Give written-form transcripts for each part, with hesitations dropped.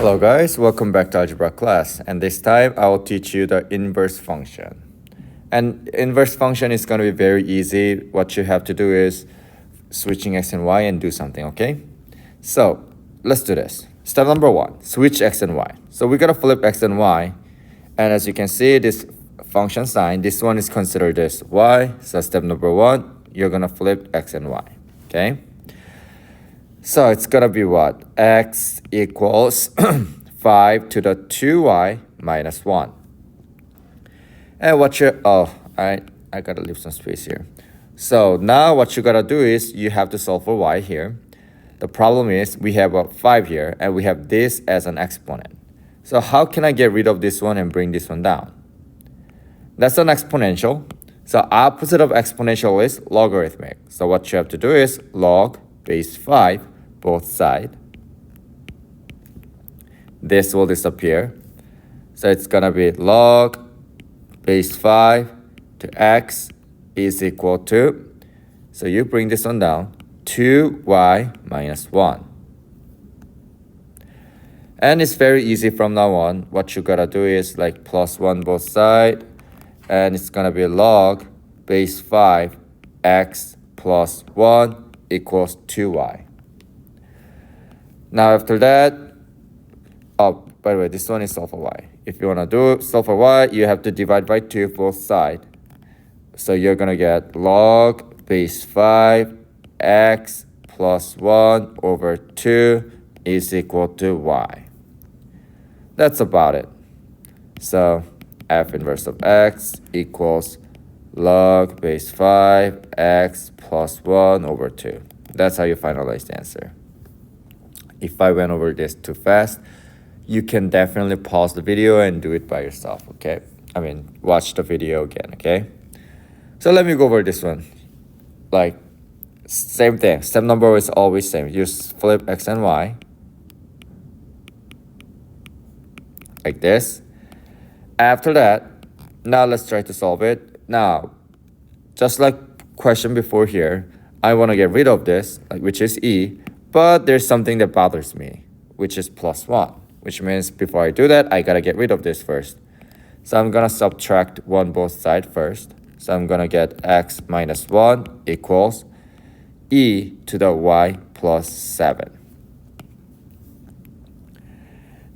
Hello guys, welcome back to algebra class, and this time I will teach you the inverse function. And inverse function is going to be very easy. What you have to do is switching x and y and do something, okay? So let's do this. Step number 1, switch x and y. So we're going to flip x and y, and as you can see, this function sign, this one is considered as y. So step number 1, you're going to flip x and y, okay? So it's going to be what? X equals 5 to the 2y minus 1. And what you, I got to leave some space here. So now what you got to do is you have to solve for y here. The problem is we have a 5 here and we have this as an exponent. So how can I get rid of this one and bring this one down? That's an exponential. So opposite of exponential is logarithmic. So what you have to do is log base 5 both sides. This will disappear. So it's going to be log base 5 to x is equal to, so you bring this one down, 2y minus 1. And it's very easy from now on. What you got to do is like plus 1 both sides. And it's going to be log base 5 x plus 1 equals 2y. Now after that, oh, by the way, this one is solve for y. If you want to do solve for y, you have to divide by 2 both sides. So you're going to get log base 5 x plus 1 over 2 is equal to y. That's about it. So f inverse of x equals log base 5 x plus 1 over 2. That's how you finalize the answer. If I went over this too fast, you can definitely pause the video and do it by yourself, okay? Watch the video again, okay? So let me go over this one. Like, same thing. Step number is always same. You flip x and y. Like this. After that, now let's try to solve it. Now, just like question before here, I want to get rid of this, which is e. But there's something that bothers me, which is plus 1, which means before I do that, I got to get rid of this first. So I'm going to subtract 1 both sides first. So I'm going to get x minus 1 equals e to the y plus 7.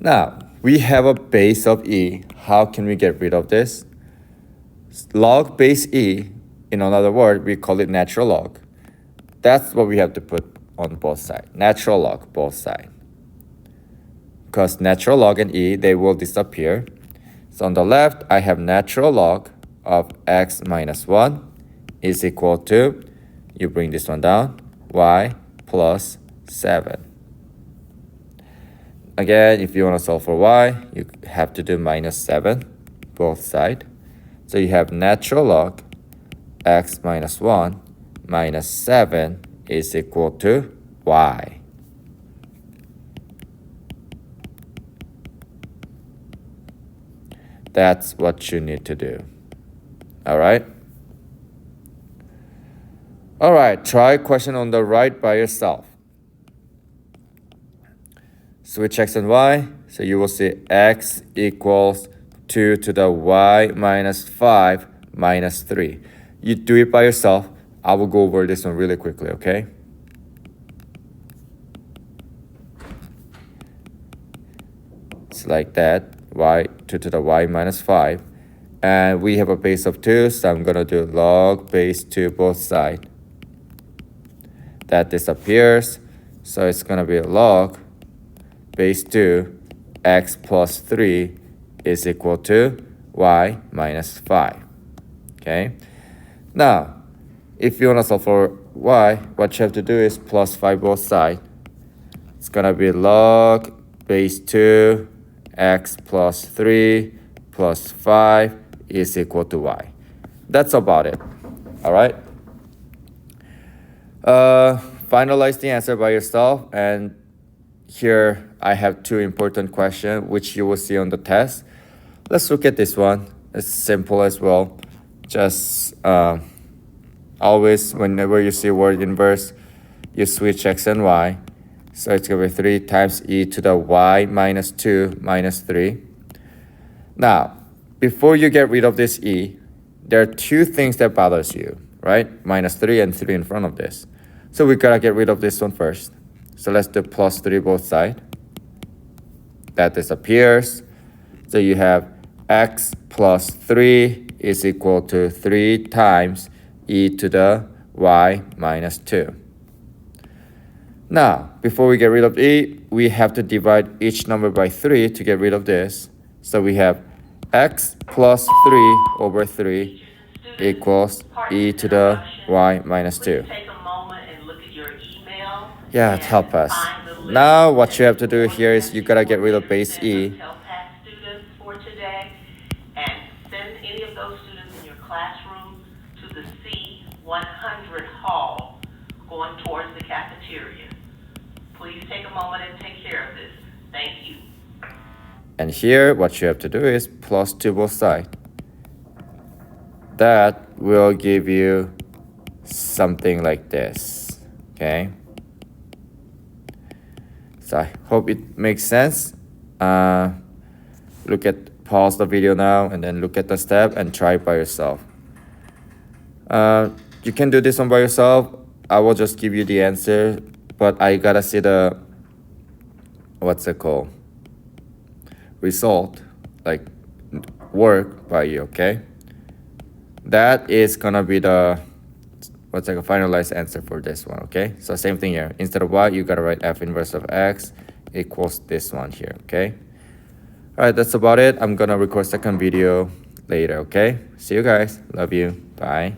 Now, we have a base of e. How can we get rid of this? Log base e, in another word, we call it natural log. That's what we have to put on both sides. Natural log both sides. Because natural log and e, they will disappear. So on the left, I have natural log of x minus 1 is equal to, you bring this one down, y plus 7. Again, if you want to solve for y, you have to do minus 7 both sides. So you have natural log x minus 1 minus 7 is equal to y. That's what you need to do. All right? All right, try question on the right by yourself. Switch x and y. So you will see x equals 2 to the y minus 5 minus 3. You do it by yourself. I will go over this one really quickly, okay? It's like that, y 2 to the y minus 5. And we have a base of 2, so I'm going to do log base 2 both sides. That disappears, so it's going to be log base 2 x plus 3 is equal to y minus 5, okay? Now, if you want to solve for y, what you have to do is plus 5 both sides. It's going to be log base 2 x plus 3 plus 5 is equal to y. That's about it. All right? Finalize the answer by yourself. And here I have 2 important questions which you will see on the test. Let's look at this one. It's simple as well. Just always, whenever you see word inverse, you switch x and y. So it's going to be 3 times e to the y minus 2 minus 3. Now, before you get rid of this e, there are two things that bothers you, right? Minus 3 and 3 in front of this. So we got to get rid of this one first. So let's do plus 3 both sides. That disappears. So you have x plus 3 is equal to 3 times e to the y minus 2. Now, before we get rid of e, we have to divide each number by 3 to get rid of this. So we have x plus 3 over 3 equals e to the y minus 2. Yeah, help us. Now what you have to do here is you gotta get rid of base e. And send any of those students in your classroom to the C100 hall going towards the cafeteria. Please take a moment and take care of this. Thank you. And here what you have to do is plus 2 both sides. That will give you something like this, okay? So I hope it makes sense. Pause the video now and then look at the step and try it by yourself. You can do this one by yourself. I will just give you the answer, but I gotta see the, what's it called? Result, like work by you, okay? That is gonna be the, what's like a finalized answer for this one, okay? So same thing here. Instead of y, you gotta write f inverse of x equals this one here, okay? All right, that's about it. I'm gonna record second video later, okay? See you guys. Love you. Bye.